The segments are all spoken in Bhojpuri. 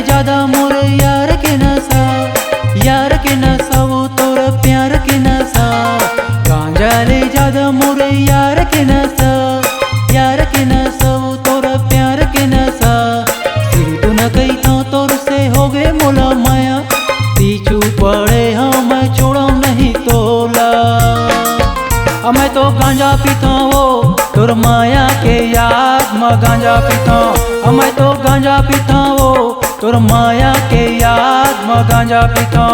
ज्यादा मोरे यार के नशा, यार के नशा वो तोर प्यार के नशा। गांजा ले ज्यादा मोरे यार के नशा, यार के नशा वो तोर प्यार के नशा। सिर तू न कही तो तोर से हो गए मोला माया, पीछू पड़े हाँ मैं छोड़ा नहीं तोला। मैं तो गांजा पीता वो तोर माया के याद में गांजा पीता। मैं तो गांजा पीता वो तोर माया के याद में गांजा पीता।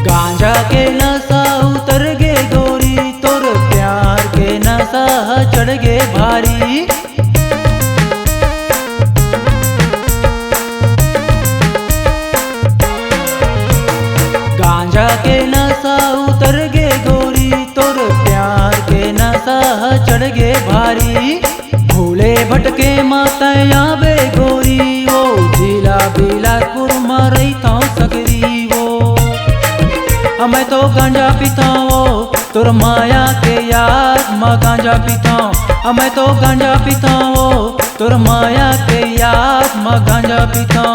गांजा के नशा उतर गे गोरी, तोर प्यार के नशा चढ़ गे भारी। गांजा के नशा उतर गे गोरी, तोर प्यार के नशा चढ़ गे भारी। भूले भटके माता बे गोरी, वो जिला बिलासपुर में रहता सकरी वो। मैं तो गांजा पीता वो तोर माया के याद में गांजा पीता। मैं तो गांजा पीता वो तोर माया के याद में गांजा पीता।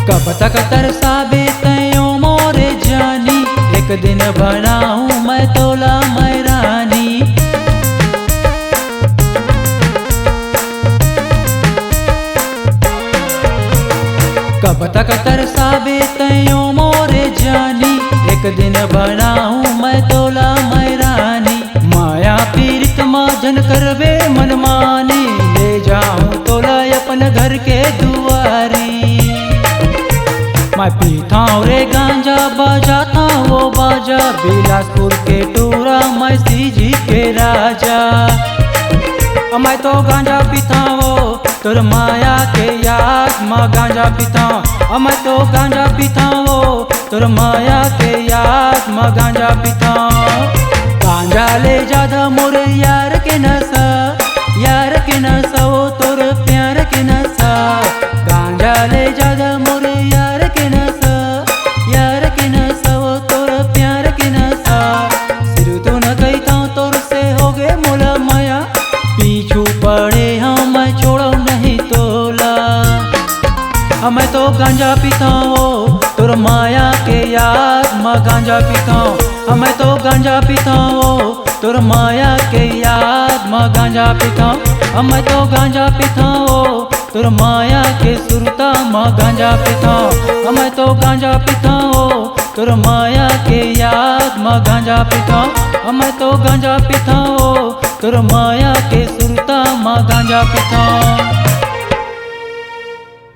कब तक तरसाबे तयो मोरे जानी, एक दिन बनाऊं मैं तोला मैं रानी। कब तक तरसाबे तयो मोरे जानी, एक दिन बनाऊं मैं तोला मैं रानी। माया पीड़ित माजन करबे मनमानी, ले जाऊं तोला अपन घर के दुआरी। मैं पीता रे गांजा बजाता वो बाजा, बिलासपुर के टूरा मैं सीजी के राजा। मैं तो गांजा पीता वो तोर माया के याद में गांजा पीता। मैं तो गांजा पीता वो तोर माया के याद में गांजा पीता। गांजा ले ज्यादा मोरे यार के नशा, यार के नशा वो तोर प्यार के नशा। गांजा ले ज्यादा मोरे यार के नशा, यार के नशा वो तोर प्यार के नशा। सिर तो न कहता तोर से हो गए मोला माया, पीछू पड़े हाँ मैं छोड़ा नहीं तोला। मैं तो गांजा पीता वो तोर माया के याद में गांजा पीता। मैं तो गांजा पीता वो तोर माया के याद में गांजा पीता। मैं तो गांजा पीता वो तोर माया के सुरता में गांजा पीता। मैं तो गांजा पीता वो तोर माया के याद में गांजा पीता। मैं तो गांजा पीता वो तोर माया के सुरता में गांजा पीता।